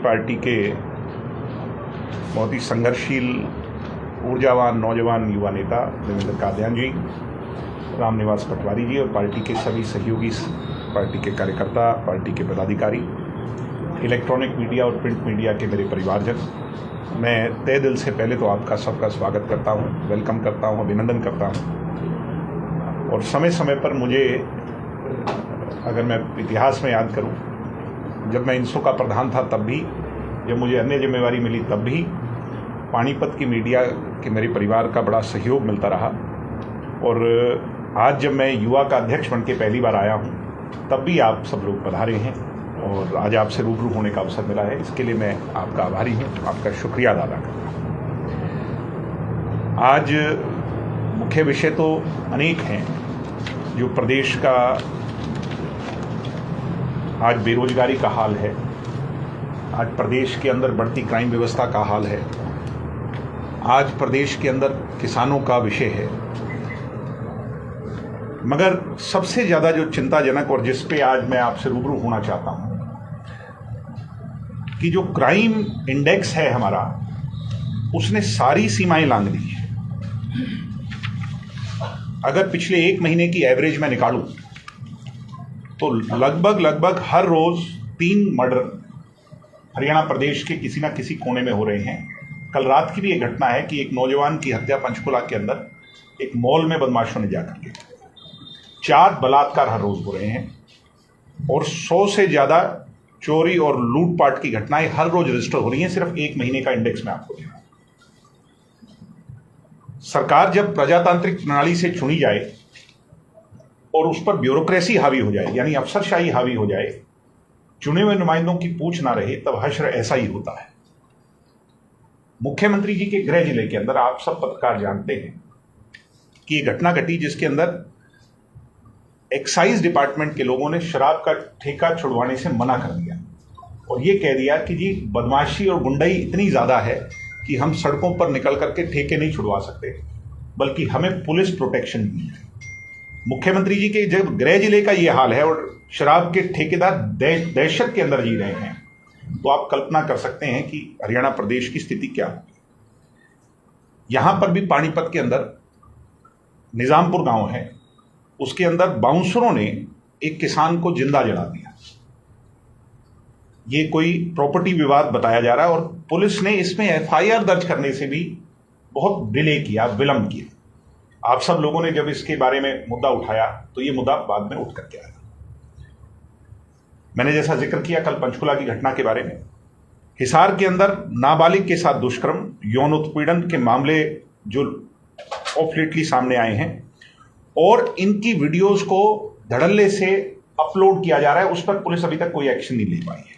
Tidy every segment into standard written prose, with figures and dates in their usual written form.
Party के बहुत ही संघर्षशील, ऊर्जावान, नौजवान युवा नेता देवेंद्र कादियान जी, रामनिवास पटवारी जी और पार्टी के सभी सहयोगी, पार्टी के कार्यकर्ता, पार्टी के पदाधिकारी, इलेक्ट्रॉनिक मीडिया और प्रिंट मीडिया के मेरे परिवारजन, मैं तहे दिल से पहले तो आपका सबका स्वागत करता हूँ, वेलकम करता हूँ, अभिनंदन करता हूँ। और समय समय पर मुझे, अगर मैं इतिहास में याद करूँ, जब मैं इंसो का प्रधान था तब भी, जब मुझे अन्य जिम्मेवारी मिली तब भी पानीपत की मीडिया के मेरे परिवार का बड़ा सहयोग मिलता रहा। और आज जब मैं युवा का अध्यक्ष बन के पहली बार आया हूँ तब भी आप सब लोग पधारे हैं और आज आपसे रूबरू होने का अवसर मिला है, इसके लिए मैं आपका आभारी हूँ, आपका शुक्रिया अदा करता हूँ। आज मुख्य विषय तो अनेक हैं। जो प्रदेश का आज बेरोजगारी का हाल है, आज प्रदेश के अंदर बढ़ती क्राइम व्यवस्था का हाल है, आज प्रदेश के अंदर किसानों का विषय है, मगर सबसे ज़्यादा जो चिंताजनक और जिस पे आज मैं आपसे रूबरू होना चाहता हूँ कि जो क्राइम इंडेक्स है हमारा, उसने सारी सीमाएं लांघ दी है। अगर पिछले एक महीने की एवरेज में निकालूं तो लगभग हर रोज 3 मर्डर हरियाणा प्रदेश के किसी ना किसी कोने में हो रहे हैं। कल रात की भी एक घटना है कि एक नौजवान की हत्या पंचकुला के अंदर एक मॉल में बदमाशों ने जाकर के। 4 बलात्कार हर रोज हो रहे हैं और 100 से ज़्यादा चोरी और लूटपाट की घटनाएं हर रोज रजिस्टर हो रही हैं। सिर्फ एक महीने का इंडेक्स में आपको दे रहा हूं। सरकार जब प्रजातांत्रिक प्रणाली से चुनी जाए और उस पर ब्यूरोक्रेसी हावी हो जाए, यानी अफसरशाही हावी हो जाए, चुने हुए नुमाइंदों की पूछ ना रहे, तब हश्र ऐसा ही होता है। मुख्यमंत्री जी के गृह जिले के अंदर आप सब पत्रकार जानते हैं कि ये घटना घटी जिसके अंदर एक्साइज डिपार्टमेंट के लोगों ने शराब का ठेका छुड़वाने से मना कर दिया और ये कह दिया कि जी बदमाशी और गुंडाई इतनी ज़्यादा है कि हम सड़कों पर निकल करके ठेके नहीं छुड़वा सकते, बल्कि हमें पुलिस प्रोटेक्शन भी है। मुख्यमंत्री जी के जब गृह जिले का ये हाल है और शराब के ठेकेदार दहशत के अंदर जी रहे हैं, तो आप कल्पना कर सकते हैं कि हरियाणा प्रदेश की स्थिति क्या होगी। यहां पर भी पानीपत के अंदर निजामपुर गांव है, उसके अंदर बाउंसरों ने एक किसान को जिंदा जला दिया। ये कोई प्रॉपर्टी विवाद बताया जा रहा है और पुलिस ने इसमें एफआईआर दर्ज करने से भी बहुत डिले किया, विलंब किया। आप सब लोगों ने जब इसके बारे में मुद्दा उठाया तो ये मुद्दा बाद में उठ करके आया। मैंने जैसा जिक्र किया कल पंचकुला की घटना के बारे में, हिसार के अंदर नाबालिग के साथ दुष्कर्म, यौन उत्पीड़न के मामले जो ऑफ लेटली सामने आए हैं और इनकी वीडियोस को धड़ल्ले से अपलोड किया जा रहा है, उस पर पुलिस अभी तक कोई एक्शन नहीं ले पाई है।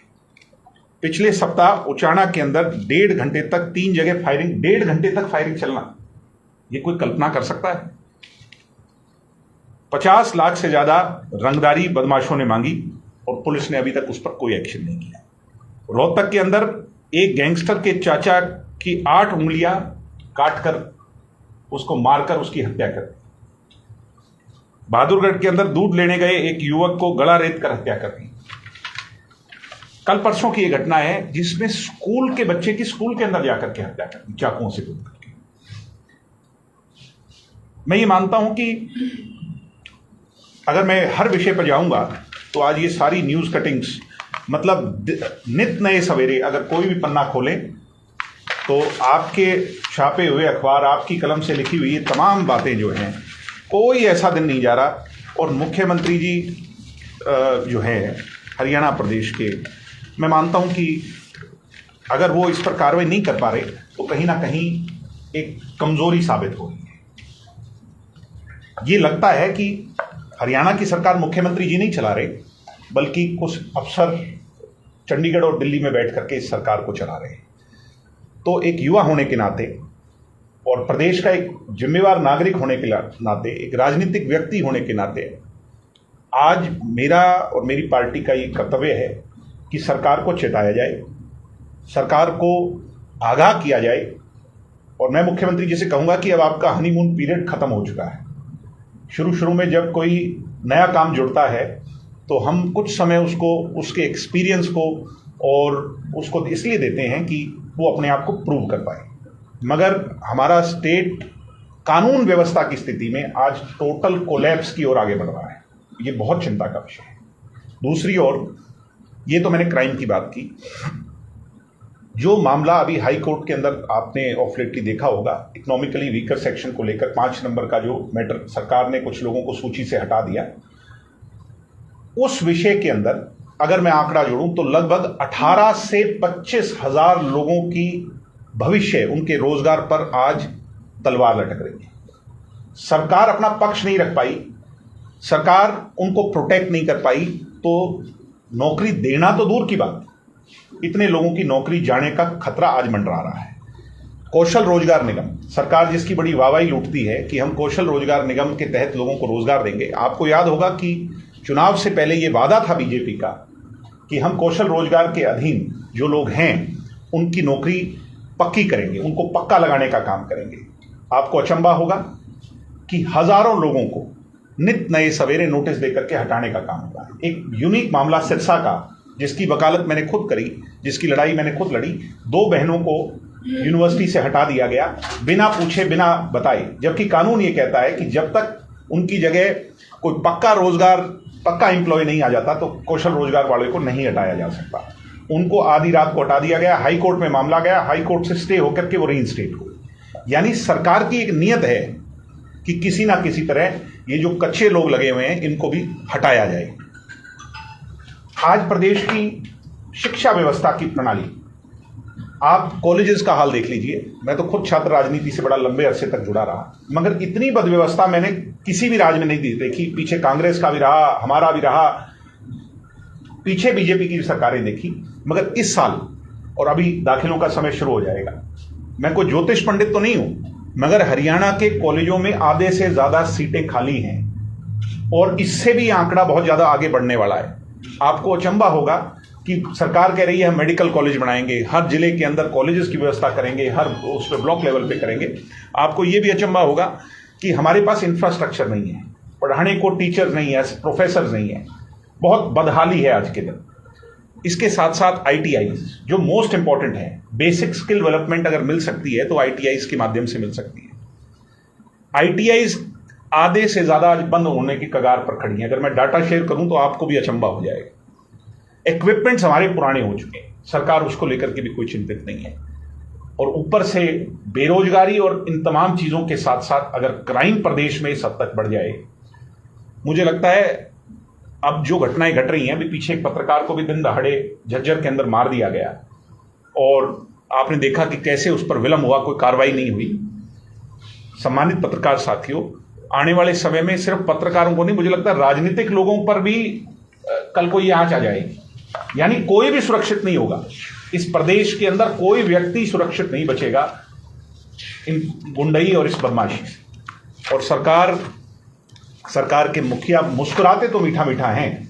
पिछले सप्ताह उचाना के अंदर 1.5 घंटे तक 3 जगह फायरिंग, 1.5 घंटे तक फायरिंग चलना, ये कोई कल्पना कर सकता है? 50 लाख से ज्यादा रंगदारी बदमाशों ने मांगी और पुलिस ने अभी तक उस पर कोई एक्शन नहीं किया। रोहतक के अंदर एक गैंगस्टर के चाचा की 8 उंगलियां काटकर उसको मारकर उसकी हत्या कर दी। बहादुरगढ़ के अंदर दूध लेने गए एक युवक को गला रेत कर हत्या कर दी। कल परसों की यह घटना है जिसमें स्कूल के बच्चे की स्कूल के अंदर जाकर के हत्या कर दी, चाकुओं से कूद करके। मैं ये मानता हूं कि अगर मैं हर विषय पर जाऊंगा तो आज ये सारी न्यूज कटिंग्स, मतलब नित नए सवेरे अगर कोई भी पन्ना खोलें तो आपके छापे हुए अखबार, आपकी कलम से लिखी हुई ये तमाम बातें जो हैं, कोई ऐसा दिन नहीं जा रहा। और मुख्यमंत्री जी जो है हरियाणा प्रदेश के, मैं मानता हूं कि अगर वो इस पर कार्रवाई नहीं कर पा रहे तो कहीं ना कहीं एक कमजोरी साबित हो रही है। ये लगता है कि हरियाणा की सरकार मुख्यमंत्री जी नहीं चला रहे, बल्कि कुछ अफसर चंडीगढ़ और दिल्ली में बैठ करके इस सरकार को चला रहे हैं। तो एक युवा होने के नाते और प्रदेश का एक जिम्मेवार नागरिक होने के नाते, एक राजनीतिक व्यक्ति होने के नाते आज मेरा और मेरी पार्टी का ये कर्तव्य है कि सरकार को चेताया जाए, सरकार को आगाह किया जाए। और मैं मुख्यमंत्री जी से कहूंगा कि अब आपका हनीमून पीरियड खत्म हो चुका है। शुरू में जब कोई नया काम जुड़ता है तो हम कुछ समय उसको, उसके एक्सपीरियंस को और उसको इसलिए देते हैं कि वो अपने आप को प्रूव कर पाए। मगर हमारा स्टेट कानून व्यवस्था की स्थिति में आज टोटल कोलैप्स की ओर आगे बढ़ रहा है। ये बहुत चिंता का विषय है। दूसरी ओर, ये तो मैंने क्राइम की बात की। जो मामला अभी हाई कोर्ट के अंदर आपने ऑफ लेटली देखा होगा, इकोनॉमिकली वीकर सेक्शन को लेकर 5 नंबर का जो मैटर, सरकार ने कुछ लोगों को सूची से हटा दिया, उस विषय के अंदर अगर मैं आंकड़ा जोड़ूं तो लगभग 18 से 25 हजार लोगों की भविष्य, उनके रोजगार पर आज तलवार लटक रही है। सरकार अपना पक्ष नहीं रख पाई, सरकार उनको प्रोटेक्ट नहीं कर पाई, तो नौकरी देना तो दूर की बात, इतने लोगों की नौकरी जाने का खतरा आज मंडरा रहा है। कौशल रोजगार निगम, सरकार जिसकी बड़ी वाहवाही लूटती है कि हम कौशल रोजगार निगम के तहत लोगों को रोजगार देंगे। आपको याद होगा कि चुनाव से पहले यह वादा था बीजेपी का कि हम कौशल रोजगार के अधीन जो लोग हैं उनकी नौकरी पक्की करेंगे, उनको पक्का लगाने का काम करेंगे। आपको अचंभा होगा कि हजारों लोगों को नित नए सवेरे नोटिस देकर के हटाने का काम हुआ है। एक यूनिक मामला सिरसा का, जिसकी वकालत मैंने खुद करी, जिसकी लड़ाई मैंने खुद लड़ी। 2 बहनों को यूनिवर्सिटी से हटा दिया गया बिना पूछे, बिना बताए, जबकि कानून ये कहता है कि जब तक उनकी जगह कोई पक्का रोजगार, पक्का एम्प्लॉय नहीं आ जाता तो कौशल रोजगार वाले को नहीं हटाया जा सकता। उनको आधी रात को हटा दिया गया। हाई कोर्ट में मामला गया, हाई कोर्ट से स्टे होकर के वो रीइंस्टेट हुए। यानी सरकार की एक नियत है कि किसी ना किसी तरह ये जो कच्चे लोग लगे हुए हैं इनको भी हटाया जाए। आज प्रदेश की शिक्षा व्यवस्था की प्रणाली, आप कॉलेजेस का हाल देख लीजिए। मैं तो खुद छात्र राजनीति से बड़ा लंबे अरसे तक जुड़ा रहा, मगर इतनी बदव्यवस्था मैंने किसी भी राज्य में नहीं देखी। पीछे कांग्रेस का भी रहा, हमारा भी रहा, पीछे बीजेपी की सरकारें देखी, मगर इस साल और अभी दाखिलों का समय शुरू हो जाएगा। मैं कोई ज्योतिष पंडित तो नहीं हूं, मगर हरियाणा के कॉलेजों में आधे से ज्यादा सीटें खाली हैं और इससे भी आंकड़ा बहुत ज्यादा आगे बढ़ने वाला है। आपको अचंभा होगा कि सरकार कह रही है हम मेडिकल कॉलेज बनाएंगे, हर जिले के अंदर कॉलेजेस की व्यवस्था करेंगे, हर उस पर ब्लॉक लेवल पे करेंगे। आपको यह भी अचंभा होगा कि हमारे पास इंफ्रास्ट्रक्चर नहीं है, पढ़ाने को टीचर नहीं है, प्रोफेसर नहीं है, बहुत बदहाली है आज के दिन। इसके साथ साथ ITIs जो मोस्ट इंपॉर्टेंट है, बेसिक स्किल डेवलपमेंट अगर मिल सकती है तो ITIs के माध्यम से मिल सकती है। ITIs आधे से ज्यादा आज बंद होने की कगार पर खड़ी है। अगर मैं डाटा शेयर करूं तो आपको भी अचंभा हो जाएगा। इक्विपमेंट्स हमारे पुराने हो चुके हैं, सरकार उसको लेकर के भी कोई चिंतित नहीं है। और ऊपर से बेरोजगारी और इन तमाम चीजों के साथ साथ अगर क्राइम प्रदेश में इस हद तक बढ़ जाए, मुझे लगता है अब जो घटनाएं घट रही हैं, अभी पीछे एक पत्रकार को भी दिन दहाड़े झज्जर के अंदर मार दिया गया और आपने देखा कि कैसे उस पर विलंब हुआ, कोई कार्रवाई नहीं हुई। सम्मानित पत्रकार साथियों, आने वाले समय में सिर्फ पत्रकारों को नहीं, मुझे लगता है राजनीतिक लोगों पर भी कल को ये आंच आ जाएगी। यानी कोई भी सुरक्षित नहीं होगा इस प्रदेश के अंदर, कोई व्यक्ति सुरक्षित नहीं बचेगा इन गुंडई और इस बदमाशी से। और सरकार के मुखिया मुस्कुराते तो मीठा मीठा हैं,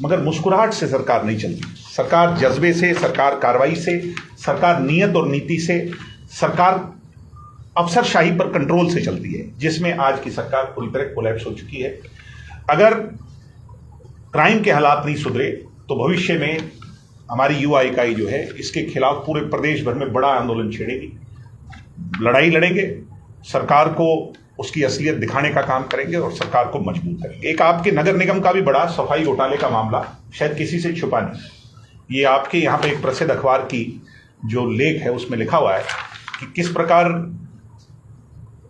मगर मुस्कुराहट से सरकार नहीं चलती। सरकार जज्बे से, सरकार कार्रवाई से, सरकार नियत और नीति से, सरकार अफसरशाही पर कंट्रोल से चलती है, जिसमें आज की सरकार पूरी तरह कोलैप्स हो चुकी है। अगर क्राइम के हालात नहीं सुधरे तो भविष्य में हमारी युवा इकाई जो है इसके खिलाफ पूरे प्रदेश भर में बड़ा आंदोलन छेड़ेगी, लड़ाई लड़ेंगे, सरकार को उसकी असलियत दिखाने का काम करेंगे और सरकार को मजबूत करेंगे। एक आपके नगर निगम का भी बड़ा सफाई घोटाले का मामला, शायद किसी से छुपा नहीं। ये आपके यहाँ पे एक प्रसिद्ध अखबार की जो लेख है उसमें लिखा हुआ है कि किस प्रकार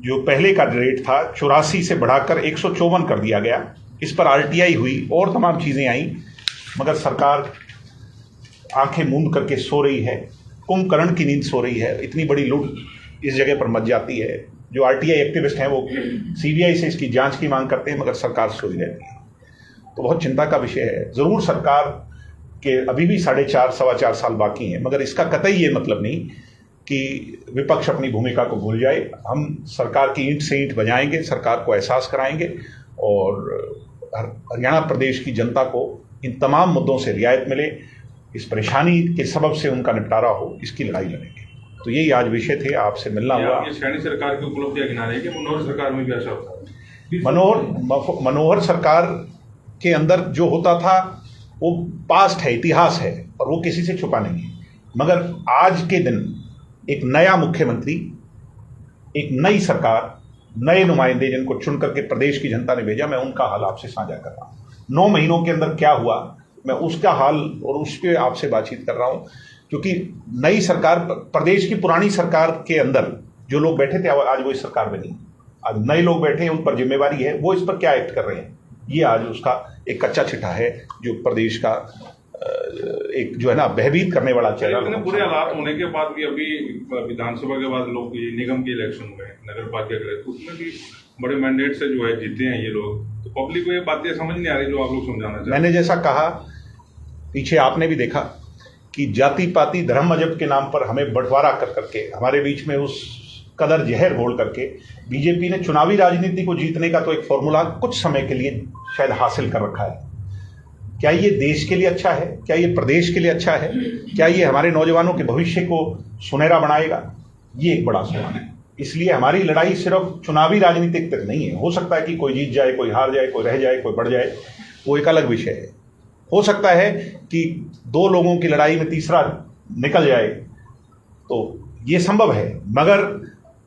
जो पहले का रेट था 84 से बढ़ाकर 154 कर दिया गया। इस पर RTI हुई और तमाम चीजें आई, मगर सरकार आंखें मूंद करके सो रही है, कुंभकर्ण की नींद सो रही है। इतनी बड़ी लूट इस जगह पर मच जाती है। जो RTI एक्टिविस्ट हैं वो CBI से इसकी जांच की मांग करते हैं, मगर सरकार सोई रहती है। तो बहुत चिंता का विषय है। जरूर सरकार के अभी भी 4.5 सवा 4 साल बाकी हैं, मगर इसका कतई ये मतलब नहीं कि विपक्ष अपनी भूमिका को भूल जाए। हम सरकार की ईंट से ईंट बजाएंगे, सरकार को एहसास कराएंगे और हरियाणा प्रदेश की जनता को इन तमाम मुद्दों से रियायत मिले, इस परेशानी के सबब से उनका निपटारा हो, इसकी लड़ाई लड़ेंगे। तो यही आज विषय थे, आपसे मिलना हुआ। सैनी सरकार की उपलब्धियां गिना रही है कि मनोहर सरकार में भी ऐसा होता है? मनोहर सरकार के अंदर जो होता था वो पास्ट है, इतिहास है, और वो किसी से छुपा नहीं है। मगर आज के दिन एक नया मुख्यमंत्री, एक नई सरकार, नए नुमाइंदे जिनको चुन करके प्रदेश की जनता ने भेजा, मैं उनका हाल आपसे साझा कर रहा हूं। 9 महीनों के अंदर क्या हुआ, मैं उसका हाल और उस पर आपसे बातचीत कर रहा हूं। क्योंकि नई सरकार, प्रदेश की पुरानी सरकार के अंदर जो लोग बैठे थे आज वो इस सरकार में नहीं, आज नए लोग बैठे हैं, उन पर जिम्मेवारी है, वो इस पर क्या एक्ट कर रहे हैं, ये आज उसका एक कच्चा चिट्ठा है जो प्रदेश का एक जो है ना भयभीत करने वाला चेहरा। इतने बुरे हालात होने के बाद भी अभी विधानसभा के बाद लोग निगम के इलेक्शन हुए, नगर पालिका के, तो उसमें भी बड़े मैंडेट से जो है जीते हैं ये लोग, तो पब्लिक को ये बातें समझ नहीं आ रही जो आप लोग समझाना चाहते हैं। मैंने जैसा कहा, पीछे आपने भी देखा कि जाति पाति धर्म मजहब के नाम पर हमें बंटवारा कर करके, हमारे बीच में उस कदर जहर घोल करके बीजेपी ने चुनावी राजनीति को जीतने का तो एक फॉर्मूला कुछ समय के लिए शायद हासिल कर रखा है। क्या ये देश के लिए अच्छा है? क्या ये प्रदेश के लिए अच्छा है? क्या ये हमारे नौजवानों के भविष्य को सुनहरा बनाएगा? ये एक बड़ा सवाल है। इसलिए हमारी लड़ाई सिर्फ चुनावी राजनीतिक तक नहीं है। हो सकता है कि कोई जीत जाए, कोई हार जाए, कोई रह जाए, कोई बढ़ जाए, वो एक अलग विषय है। हो सकता है कि 2 लोगों की लड़ाई में तीसरा निकल जाए, तो ये संभव है। मगर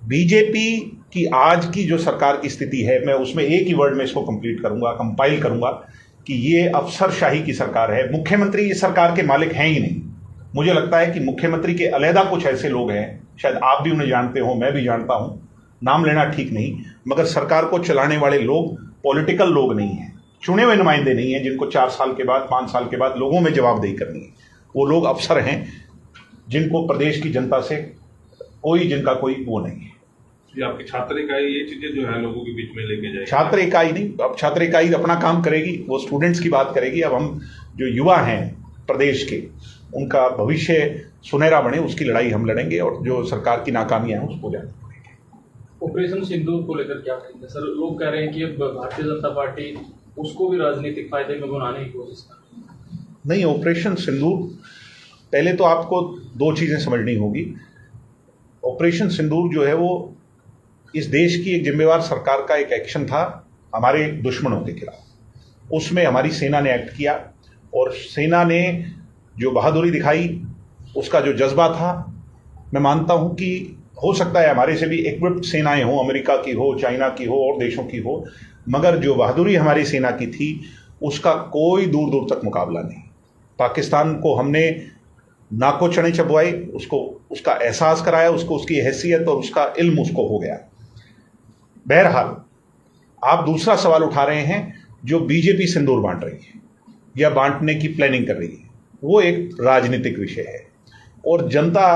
बीजेपी की आज की जो सरकार की स्थिति है, मैं उसमें एक ही वर्ड में इसको कंप्लीट करूंगा, कंपाइल करूंगा कि ये अफसरशाही की सरकार है। मुख्यमंत्री इस सरकार के मालिक हैं ही नहीं। मुझे लगता है कि मुख्यमंत्री के अलहदा कुछ ऐसे लोग हैं, शायद आप भी उन्हें जानते हो, मैं भी जानता हूं, नाम लेना ठीक नहीं, मगर सरकार को चलाने वाले लोग पॉलिटिकल लोग नहीं हैं, चुने हुए नुमाइंदे नहीं हैं जिनको 4 साल के बाद, 5 साल के बाद लोगों में जवाबदेही करनी है। वो लोग अफसर हैं जिनको प्रदेश की जनता से जिनका कोई वो नहीं है। ये आपकी छात्र इकाई ये चीजें जो है लोगों के बीच में लेके जाएगी। छात्र इकाई नहीं, अब छात्र इकाई अपना काम करेगी, वो स्टूडेंट्स की बात करेगी। अब हम जो युवा हैं प्रदेश के, उनका भविष्य सुनहरा बने, उसकी लड़ाई हम लड़ेंगे, और जो सरकार की नाकामियां हैं उसको जाने पड़ेंगे। ऑपरेशन सिंदूर को लेकर क्या कहेंगे सर? लोग कह रहे हैं कि अब भारतीय जनता पार्टी उसको भी राजनीतिक फायदे में बनाने की कोशिश कर रही है। नहीं, ऑपरेशन सिंदूर, पहले तो आपको 2 चीजें समझनी होगी। ऑपरेशन सिंदूर जो है वो इस देश की एक जिम्मेवार सरकार का एक एक्शन था हमारे दुश्मनों के खिलाफ। उसमें हमारी सेना ने एक्ट किया, और सेना ने जो बहादुरी दिखाई, उसका जो जज्बा था, मैं मानता हूं कि हो सकता है हमारे से भी इक्विप्ड सेनाएं हों, अमेरिका की हो, चाइना की हो, और देशों की हो, मगर जो बहादुरी हमारी सेना की थी उसका कोई दूर दूर तक मुकाबला नहीं। पाकिस्तान को हमने नाको चने चबवाए, उसको उसका एहसास कराया, उसको उसकी हैसियत और उसका इल्म उसको हो गया। बहरहाल, आप दूसरा सवाल उठा रहे हैं, जो बीजेपी सिंदूर बांट रही है या बांटने की प्लानिंग कर रही है, वो एक राजनीतिक विषय है। और जनता,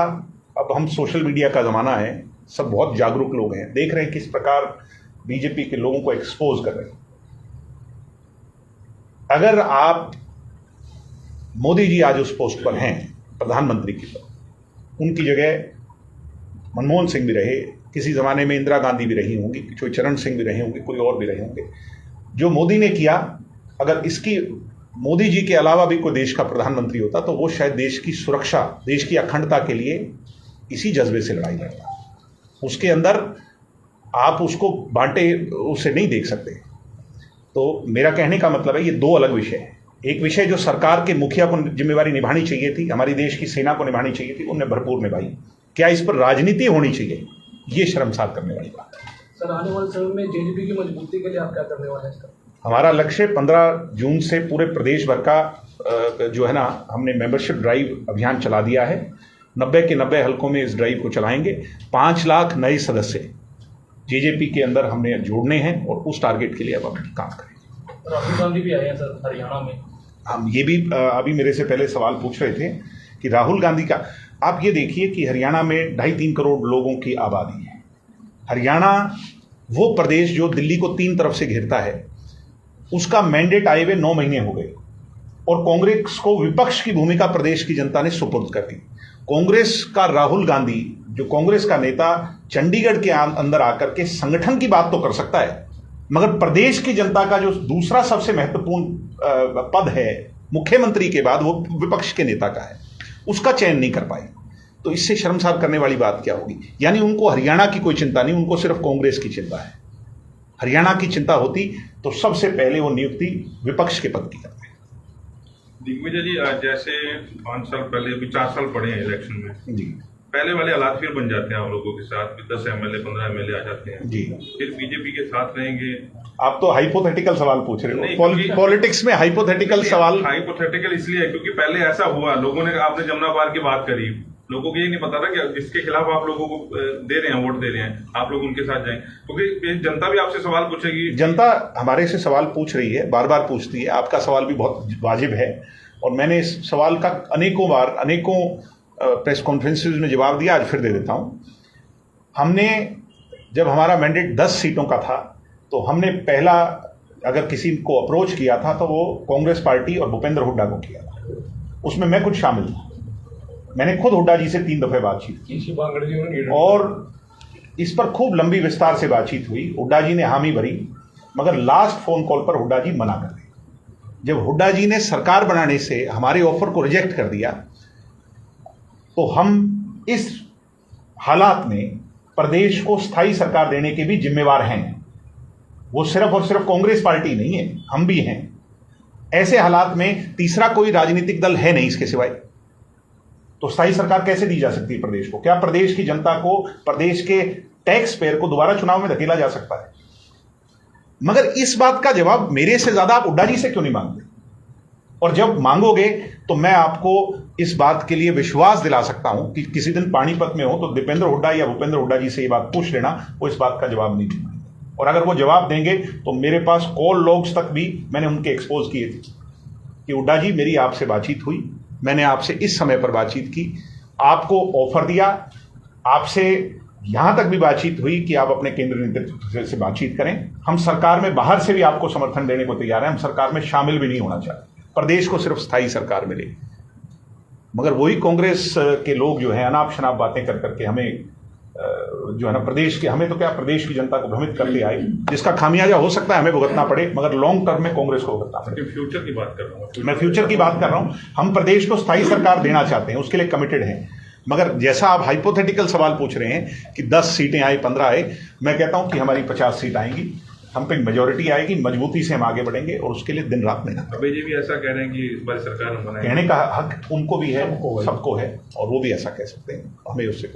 अब हम सोशल मीडिया का ज़माना है, सब बहुत जागरूक लोग हैं, देख रहे हैं किस प्रकार बीजेपी के लोगों को एक्सपोज कर रहे हैं। अगर आप, मोदी जी आज उस पोस्ट पर हैं प्रधानमंत्री की, उनकी जगह मनमोहन सिंह भी रहे, किसी ज़माने में इंदिरा गांधी भी रही होंगी, कोई चरण सिंह भी रहे होंगे, कोई और भी रहे होंगे। जो मोदी ने किया, अगर इसकी मोदी जी के अलावा भी कोई देश का प्रधानमंत्री होता तो वो शायद देश की सुरक्षा, देश की अखंडता के लिए इसी जज्बे से लड़ाई लड़ता। उसके अंदर आप उसको बांटे उसे नहीं देख सकते। तो मेरा कहने का मतलब है, ये 2 अलग विषय हैं। एक विषय जो सरकार के मुखिया को जिम्मेवारी निभानी चाहिए थी, हमारी देश की सेना को निभानी चाहिए थी, उन्हें भरपूर निभाई। क्या इस पर राजनीति होनी चाहिए? ये शर्मसार करने वाली बात है। सर, आने वाले समय में जेजेपी की मजबूती के लिए आप क्या करने वाले हैं इसका? हमारा लक्ष्य 15 जून से पूरे प्रदेश भर का जो है ना, हमने मेंबरशिप ड्राइव अभियान चला दिया है। 90 के 90 हलकों में इस ड्राइव को चलाएंगे। 5 लाख नए सदस्य जेजेपी के अंदर हमने जोड़ने हैं, और उस टारगेट के लिए अब हम काम करेंगे। राहुल गांधी भी आए हैं सर हरियाणा में। हम ये भी अभी मेरे से पहले सवाल पूछ रहे थे कि राहुल गांधी का, आप ये देखिए कि हरियाणा में 2.5-3 करोड़ लोगों की आबादी है। हरियाणा वो प्रदेश जो दिल्ली को 3 तरफ से घेरता है, उसका मैंडेट आए हुए 9 महीने हो गए, और कांग्रेस को विपक्ष की भूमिका प्रदेश की जनता ने सुपुर्द कर दी। कांग्रेस का राहुल गांधी, जो कांग्रेस का नेता, चंडीगढ़ के अंदर आकर के संगठन की बात तो कर सकता है, मगर प्रदेश की जनता का जो दूसरा सबसे महत्वपूर्ण पद है मुख्यमंत्री के बाद, वो विपक्ष के नेता का है, उसका चयन नहीं कर पाए। तो इससे शर्मसार करने वाली बात क्या होगी? यानी उनको हरियाणा की कोई चिंता नहीं, उनको सिर्फ कांग्रेस की चिंता है। हरियाणा की चिंता होती तो सबसे पहले वो नियुक्ति विपक्ष के पद की करते। दिग्विजय जी, जैसे 5 साल पहले, अभी 4 साल पड़े हैं इलेक्शन में जी पहले वाले हालात फिर बन जाते हैं आप लोगों के साथ, 10 एमएलए 15 एमएलए आ जाते हैं जी। फिर बीजेपी के साथ रहेंगे। आप तो हाइपोथेटिकल सवाल पूछ रहे नहीं, हो। क्योंकि- पॉलिटिक्स में हाइपोथेटिकल सवाल हाइपोथेटिकल इसलिए है क्योंकि पहले ऐसा हुआ, लोगों ने, आपने जमुना पार की बात करी, लोगों को ये नहीं पता था कि जिसके खिलाफ आप लोगों को दे रहे हैं, वोट दे रहे हैं, आप लोग उनके साथ जाएं, क्योंकि जनता भी आपसे सवाल पूछेगी। जनता हमारे से सवाल पूछ रही है, बार बार पूछती है। आपका सवाल भी बहुत वाजिब है और मैंने इस सवाल का अनेकों बार, अनेकों प्रेस कॉन्फ्रेंसेज में जवाब दिया, आज फिर दे देता हूं। हमने, जब हमारा मैंडेट 10 सीटों का था, तो हमने पहला अगर किसी को अप्रोच किया था तो वो कांग्रेस पार्टी और भूपेंद्र हुड्डा को किया था। उसमें मैं खुद शामिल था। मैंने खुद हुड्डा जी से 3 दफे बातचीत की और इस पर खूब लंबी विस्तार से बातचीत हुई। हुड्डा जी ने हामी भरी, मगर लास्ट फोन कॉल पर हुड्डा जी मना कर दिए। जब हुड्डा जी ने सरकार बनाने से हमारे ऑफर को रिजेक्ट कर दिया, तो हम इस हालात में प्रदेश को स्थायी सरकार देने के भी जिम्मेवार हैं। वो सिर्फ और सिर्फ कांग्रेस पार्टी नहीं है, हम भी हैं। ऐसे हालात में तीसरा कोई राजनीतिक दल है नहीं इसके सिवाय, तो स्थायी सरकार कैसे दी जा सकती है प्रदेश को? क्या प्रदेश की जनता को, प्रदेश के टैक्स पेयर को दोबारा चुनाव में धकेला जा सकता है? मगर इस बात का जवाब मेरे से ज्यादा आप हुड्डा जी से क्यों नहीं मांगते? और जब मांगोगे तो मैं आपको इस बात के लिए विश्वास दिला सकता हूं कि किसी दिन पानीपत में हो तो दीपेंद्र हुड्डा या भूपेंद्र हुड्डा जी से ये बात पूछ लेना, वो इस बात का जवाब नहीं देंगे। और अगर वो जवाब देंगे तो मेरे पास कॉल लॉग्स तक भी मैंने उनके एक्सपोज किए थे कि हुड्डा जी, मेरी आपसे बातचीत हुई, मैंने आपसे इस समय पर बातचीत की, आपको ऑफर दिया, आपसे यहां तक भी बातचीत हुई कि आप अपने केंद्रीय नेतृत्व से बातचीत करें। हम सरकार में बाहर से भी आपको समर्थन देने को तैयार हैं, हम सरकार में शामिल भी नहीं होना चाहते, प्रदेश को सिर्फ स्थायी सरकार मिले। मगर वही कांग्रेस के लोग जो है अनाप शनाप बातें कर करके हमें जो है ना, प्रदेश के, हमें तो क्या, प्रदेश की जनता को भ्रमित करते आए, जिसका खामियाजा हो सकता है हमें भुगतना पड़े, मगर लॉन्ग टर्म में कांग्रेस को भुगतना पड़े। फ्यूचर की बात कर रहा हूँ, मैं फ्यूचर की बात कर रहा हूं। हम प्रदेश को स्थायी सरकार देना चाहते हैं, उसके लिए कमिटेड हैं। मगर जैसा आप हाइपोथेटिकल सवाल पूछ रहे हैं कि 10 सीटें आए, 15 आए, मैं कहता हूं कि हमारी 50 सीट आएंगी, हम पे मेजोरिटी आएगी, मजबूती से हम आगे बढ़ेंगे और उसके लिए दिन रात मेहनत। अभी जी भी ऐसा कह रहे हैं कि इस बार सरकार हम बनाएंगे। कहने का हक उनको भी है, सबको है, और वो भी ऐसा कह सकते हैं, हमें उससे